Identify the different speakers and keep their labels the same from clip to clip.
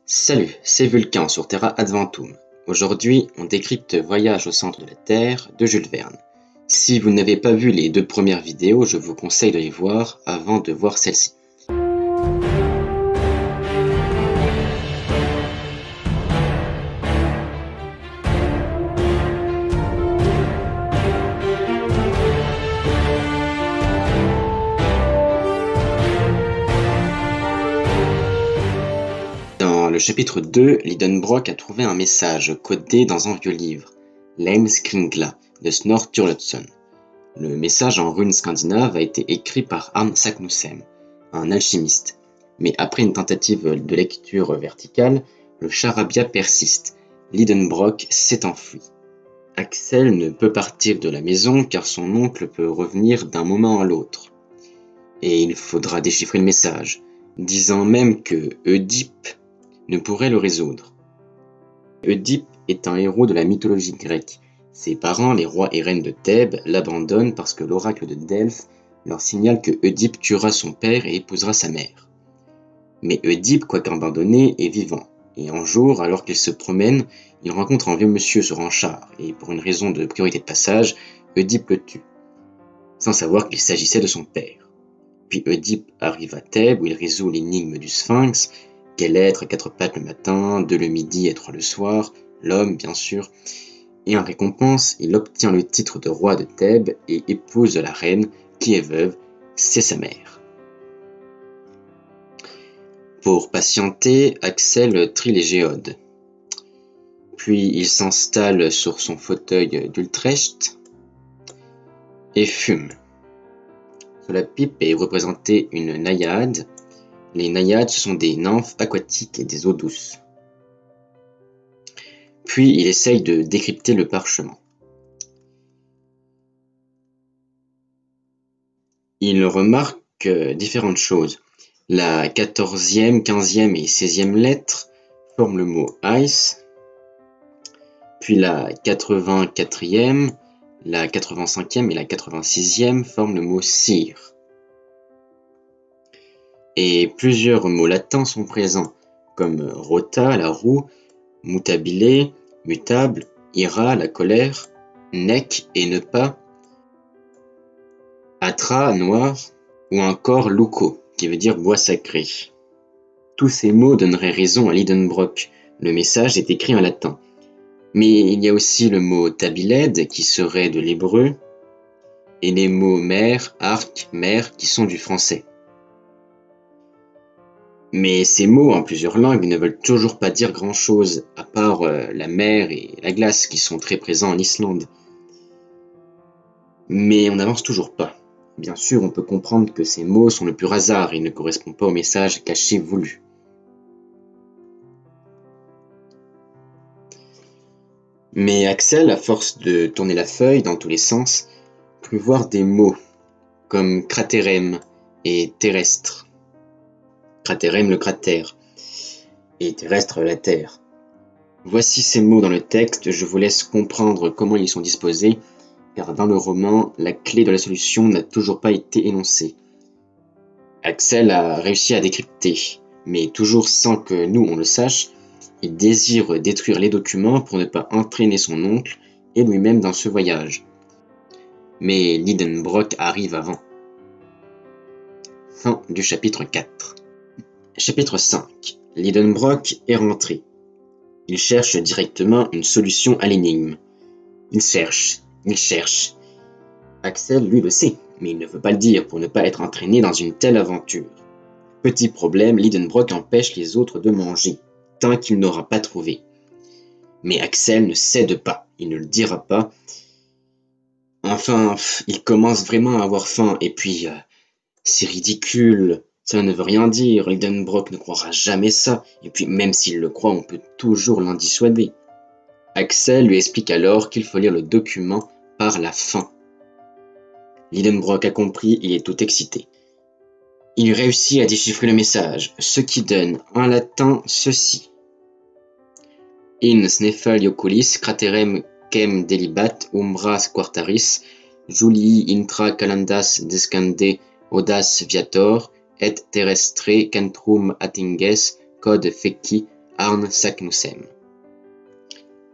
Speaker 1: Salut, c'est Vulcain sur Terra Adventum. Aujourd'hui, on décrypte Voyage au centre de la Terre de Jules Verne. Si vous n'avez pas vu les 2 premières vidéos, je vous conseille de les voir avant de voir celle-ci. Dans le chapitre 2, Lidenbrock a trouvé un message codé dans un vieux livre, l'Heimskringla de Snorre Sturluson. Le message en runes scandinaves a été écrit par Arn Saknussemm, un alchimiste. Mais après une tentative de lecture verticale, le charabia persiste. Lidenbrock s'est enfui. Axel ne peut partir de la maison car son oncle peut revenir d'un moment à l'autre. Et il faudra déchiffrer le message, disant même que Oedipe ne pourrait le résoudre. Oedipe est un héros de la mythologie grecque. Ses parents, les rois et reines de Thèbes, l'abandonnent parce que l'oracle de Delphes leur signale que Oedipe tuera son père et épousera sa mère. Mais Oedipe, quoique abandonné, est vivant. Et un jour, alors qu'il se promène, il rencontre un vieux monsieur sur un char, et pour une raison de priorité de passage, Oedipe le tue, sans savoir qu'il s'agissait de son père. Puis Oedipe arrive à Thèbes où il résout l'énigme du Sphinx. Quel être à 4 pattes le matin, 2 le midi et 3 le soir, l'homme bien sûr, et en récompense, il obtient le titre de roi de Thèbes et épouse la reine, qui est veuve, c'est sa mère. Pour patienter, Axel trie les géodes. Puis il s'installe sur son fauteuil d'Utrecht et fume. Sur la pipe est représentée une naïade. Les naïades, ce sont des nymphes aquatiques et des eaux douces. Puis il essaye de décrypter le parchemin. Il remarque différentes choses. La 14e, 15e et 16e lettre forment le mot ice. Puis la 84e, la 85e et la 86e forment le mot cire. Et plusieurs mots latins sont présents, comme rota, la roue, mutabile, mutable, ira, la colère, nec et ne pas, atra, noir, ou encore luco, qui veut dire bois sacré. Tous ces mots donneraient raison à Lidenbrock. Le message est écrit en latin. Mais il y a aussi le mot tabiled, qui serait de l'hébreu, et les mots mer, arc, mer, qui sont du français. Mais ces mots en plusieurs langues ne veulent toujours pas dire grand-chose, à part la mer et la glace qui sont très présents en Islande. Mais on n'avance toujours pas. Bien sûr, on peut comprendre que ces mots sont le pur hasard et ne correspondent pas au message caché voulu. Mais Axel, à force de tourner la feuille dans tous les sens, crut voir des mots, comme cratérem et terrestre. Cratérem, le cratère, et terrestre, la terre. Voici ces mots dans le texte, je vous laisse comprendre comment ils sont disposés, car dans le roman, la clé de la solution n'a toujours pas été énoncée. Axel a réussi à décrypter, mais toujours sans que nous on le sache, il désire détruire les documents pour ne pas entraîner son oncle et lui-même dans ce voyage. Mais Lidenbrock arrive avant. Fin du chapitre 4. Chapitre 5. Lidenbrock est rentré. Il cherche directement une solution à l'énigme. Il cherche. Axel, lui, le sait, mais il ne veut pas le dire pour ne pas être entraîné dans une telle aventure. Petit problème, Lidenbrock empêche les autres de manger, tant qu'il n'aura pas trouvé. Mais Axel ne cède pas, il ne le dira pas. Enfin, il commence vraiment à avoir faim, et puis, c'est ridicule, ça ne veut rien dire, Lidenbrock ne croira jamais ça, et puis même s'il le croit, on peut toujours l'en dissuader. Axel lui explique alors qu'il faut lire le document par la fin. Lidenbrock a compris et est tout excité. Il réussit à déchiffrer le message, ce qui donne en latin ceci. In sneffali oculis craterem quem delibat umbras quartaris, Julii intra calendas descende audas viator, et terrestre centrum attinges, cod feci Arne Saknussemm.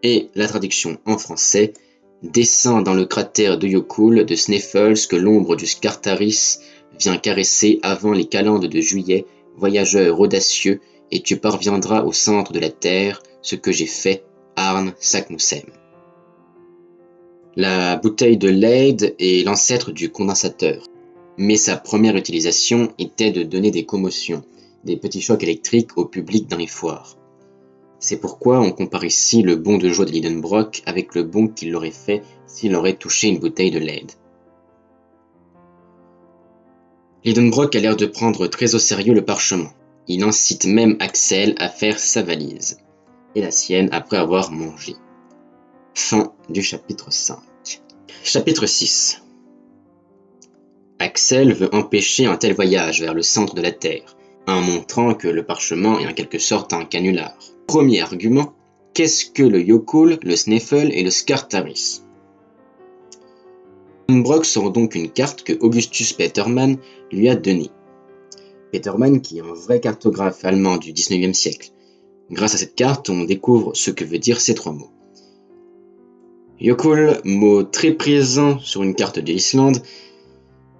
Speaker 1: Et la traduction en français: descend dans le cratère de Yokul de Sneffels que l'ombre du Scartaris vient caresser avant les calendes de juillet, voyageur audacieux, et tu parviendras au centre de la terre, ce que j'ai fait, Arne Saknussemm. La bouteille de Leyde est l'ancêtre du condensateur, mais sa première utilisation était de donner des commotions, des petits chocs électriques au public dans les foires. C'est pourquoi on compare ici le bond de joie de Lidenbrock avec le bond qu'il aurait fait s'il aurait touché une bouteille de Leyde. Lidenbrock a l'air de prendre très au sérieux le parchemin. Il incite même Axel à faire sa valise, et la sienne après avoir mangé. Fin du chapitre 5. Chapitre 6. Axel veut empêcher un tel voyage vers le centre de la Terre, en montrant que le parchemin est en quelque sorte un canular. Premier argument, qu'est-ce que le Yokul, le Sneffel et le Scartaris? Lidenbrock sort donc une carte que Augustus Petermann lui a donnée. Petermann, qui est un vrai cartographe allemand du XIXe siècle. Grâce à cette carte, on découvre ce que veut dire ces trois mots. Yokul, mot très présent sur une carte de l'Islande,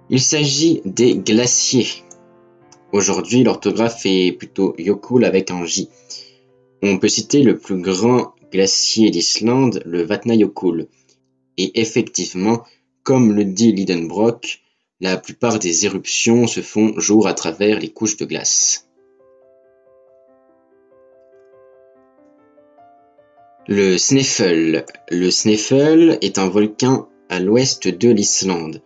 Speaker 1: il s'agit des glaciers. Aujourd'hui, l'orthographe est plutôt Yokul avec un J. On peut citer le plus grand glacier d'Islande, le Vatnajökull. Et effectivement, comme le dit Lidenbrock, la plupart des éruptions se font jour à travers les couches de glace. Le Sneffel. Le Sneffel est un volcan à l'ouest de l'Islande,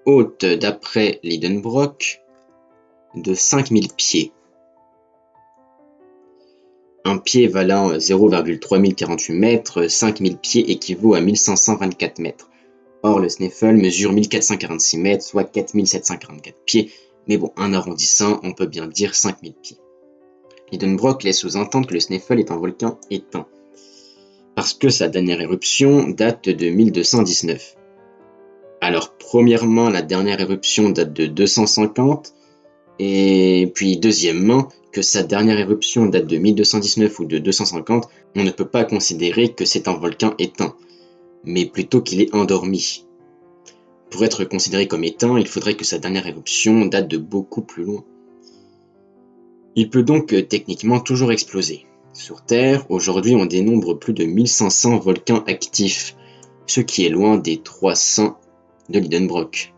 Speaker 1: haute d'après Lidenbrock de 5000 pieds. Un pied valant 0,3048 mètres, 5000 pieds équivaut à 1524 mètres. Or, le Sneffel mesure 1446 mètres, soit 4744 pieds, mais bon, en arrondissant, on peut bien dire 5000 pieds. Lidenbrock laisse sous-entendre que le Sneffel est un volcan éteint, parce que sa dernière éruption date de 1219. Alors, premièrement, la dernière éruption date de 250, et puis deuxièmement, que sa dernière éruption date de 1219 ou de 250, on ne peut pas considérer que c'est un volcan éteint, mais plutôt qu'il est endormi. Pour être considéré comme éteint, il faudrait que sa dernière éruption date de beaucoup plus loin. Il peut donc techniquement toujours exploser. Sur Terre, aujourd'hui on dénombre plus de 1500 volcans actifs, ce qui est loin des 300 de Lidenbrock.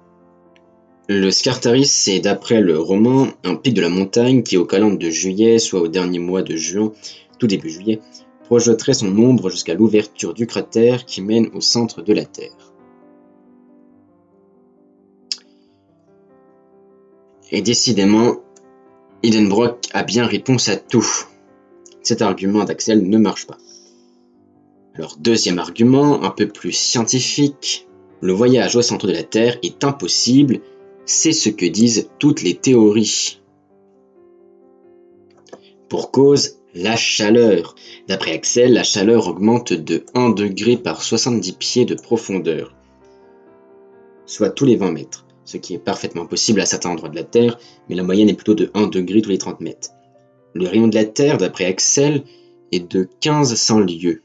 Speaker 1: Le Scartaris, c'est d'après le roman un pic de la montagne qui aux calendes de juillet, soit au dernier mois de juin, tout début juillet, projetterait son ombre jusqu'à l'ouverture du cratère qui mène au centre de la Terre. Et décidément, Lidenbrock a bien réponse à tout. Cet argument d'Axel ne marche pas. Alors, deuxième argument, un peu plus scientifique, le voyage au centre de la Terre est impossible, c'est ce que disent toutes les théories. Pour cause, la chaleur. D'après Axel, la chaleur augmente de 1 degré par 70 pieds de profondeur, soit tous les 20 mètres, ce qui est parfaitement possible à certains endroits de la Terre, mais la moyenne est plutôt de 1 degré tous les 30 mètres. Le rayon de la Terre, d'après Axel, est de 1500 lieues,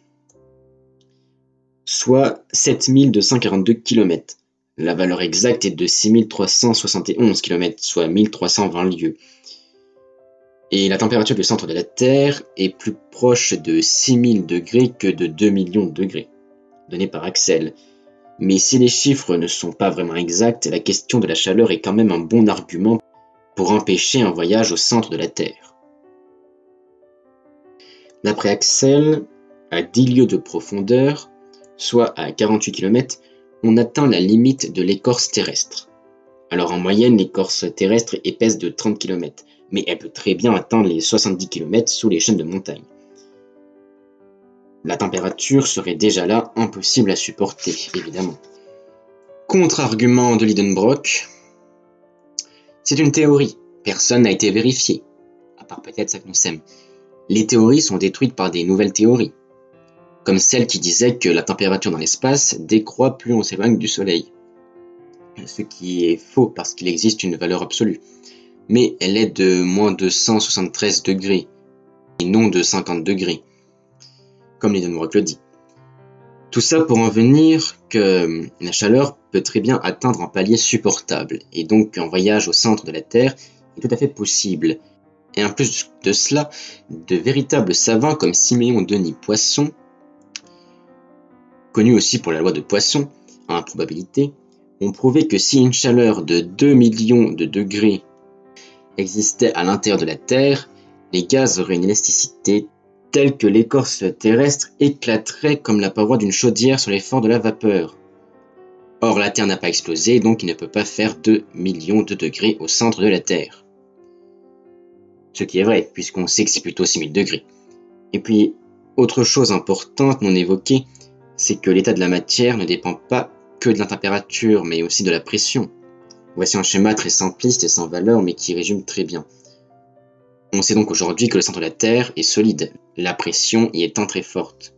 Speaker 1: soit 7242 km. La valeur exacte est de 6371 km, soit 1320 lieues. Et la température du centre de la Terre est plus proche de 6000 degrés que de 2 millions de degrés, donné par Axel. Mais si les chiffres ne sont pas vraiment exacts, la question de la chaleur est quand même un bon argument pour empêcher un voyage au centre de la Terre. D'après Axel, à 10 lieues de profondeur, soit à 48 km, on atteint la limite de l'écorce terrestre. Alors en moyenne, l'écorce terrestre épaisse de 30 km, mais elle peut très bien atteindre les 70 km sous les chaînes de montagne. La température serait déjà là impossible à supporter, évidemment. Contre-argument de Lidenbrock, c'est une théorie, personne n'a été vérifié, à part peut-être Saknussemm. Les théories sont détruites par des nouvelles théories, comme celle qui disait que la température dans l'espace décroît plus on s'éloigne du Soleil. Ce qui est faux parce qu'il existe une valeur absolue, mais elle est de moins 273 degrés, et non de 50 degrés, comme Lidenbrock le dit. Tout ça pour en venir que la chaleur peut très bien atteindre un palier supportable, et donc un voyage au centre de la Terre est tout à fait possible. Et en plus de cela, de véritables savants comme Siméon Denis Poisson, connu aussi pour la loi de Poisson, en improbabilité, ont prouvé que si une chaleur de 2 millions de degrés existait à l'intérieur de la Terre, les gaz auraient une élasticité telle que l'écorce terrestre éclaterait comme la paroi d'une chaudière sur l'effort de la vapeur. Or, la Terre n'a pas explosé, donc il ne peut pas faire 2 millions de degrés au centre de la Terre. Ce qui est vrai, puisqu'on sait que c'est plutôt 6000 degrés. Et puis, autre chose importante non évoquée, c'est que l'état de la matière ne dépend pas que de la température, mais aussi de la pression. Voici un schéma très simpliste et sans valeur, mais qui résume très bien. On sait donc aujourd'hui que le centre de la Terre est solide, la pression y étant très forte.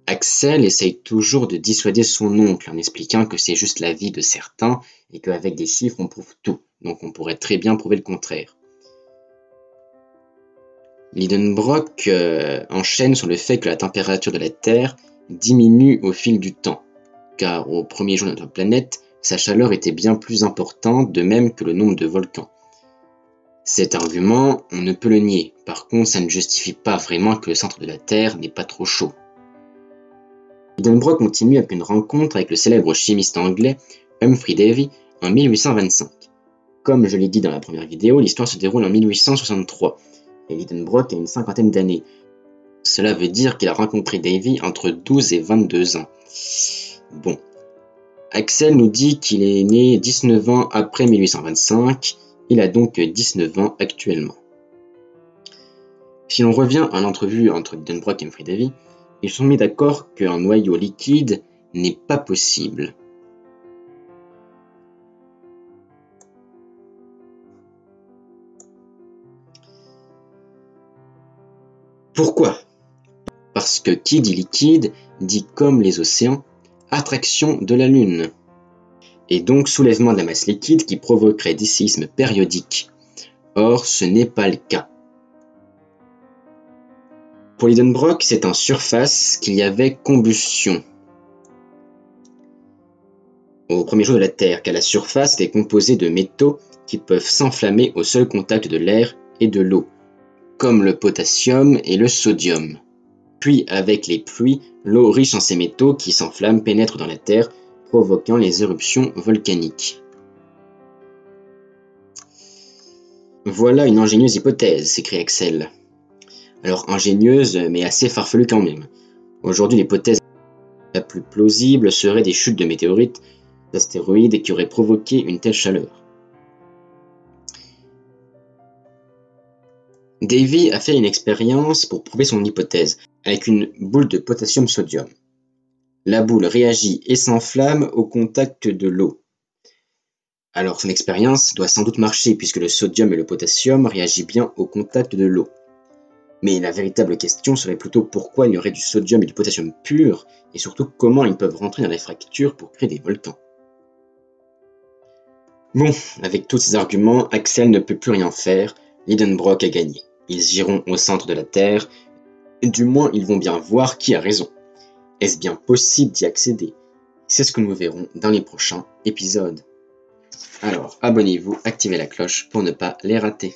Speaker 1: Axel essaye toujours de dissuader son oncle en expliquant que c'est juste l'avis de certains et qu'avec des chiffres on prouve tout, donc on pourrait très bien prouver le contraire. Lidenbrock enchaîne sur le fait que la température de la Terre diminue au fil du temps, car au premier jour de notre planète, sa chaleur était bien plus importante, de même que le nombre de volcans. Cet argument, on ne peut le nier, par contre ça ne justifie pas vraiment que le centre de la Terre n'est pas trop chaud. Lidenbrock continue avec une rencontre avec le célèbre chimiste anglais Humphrey Davy en 1825. Comme je l'ai dit dans la première vidéo, l'histoire se déroule en 1863, et Lidenbrock a une cinquantaine d'années. Cela veut dire qu'il a rencontré Davy entre 12 et 22 ans. Bon. Axel nous dit qu'il est né 19 ans après 1825, il a donc 19 ans actuellement. Si l'on revient à l'entrevue entre Lidenbrock et Humphrey Davy, ils sont mis d'accord qu'un noyau liquide n'est pas possible. Pourquoi ? Parce que qui dit liquide dit, comme les océans, attraction de la Lune, et donc soulèvement de la masse liquide qui provoquerait des séismes périodiques. Or, ce n'est pas le cas. Pour Lidenbrock, c'est en surface qu'il y avait combustion au premier jour de la Terre, car la surface est composée de métaux qui peuvent s'enflammer au seul contact de l'air et de l'eau, comme le potassium et le sodium. Puis, avec les pluies, l'eau riche en ces métaux qui s'enflamment pénètre dans la Terre, provoquant les éruptions volcaniques. Voilà une ingénieuse hypothèse, s'écrie Axel. Alors ingénieuse, mais assez farfelue quand même. Aujourd'hui, l'hypothèse la plus plausible serait des chutes de météorites, d'astéroïdes qui auraient provoqué une telle chaleur. Davy a fait une expérience pour prouver son hypothèse, avec une boule de potassium-sodium. La boule réagit et s'enflamme au contact de l'eau. Alors son expérience doit sans doute marcher puisque le sodium et le potassium réagissent bien au contact de l'eau. Mais la véritable question serait plutôt pourquoi il y aurait du sodium et du potassium pur, et surtout comment ils peuvent rentrer dans les fractures pour créer des volcans. Bon, avec tous ces arguments, Axel ne peut plus rien faire, Lidenbrock a gagné. Ils iront au centre de la Terre, et du moins ils vont bien voir qui a raison. Est-ce bien possible d'y accéder? C'est ce que nous verrons dans les prochains épisodes. Alors, abonnez-vous, activez la cloche pour ne pas les rater.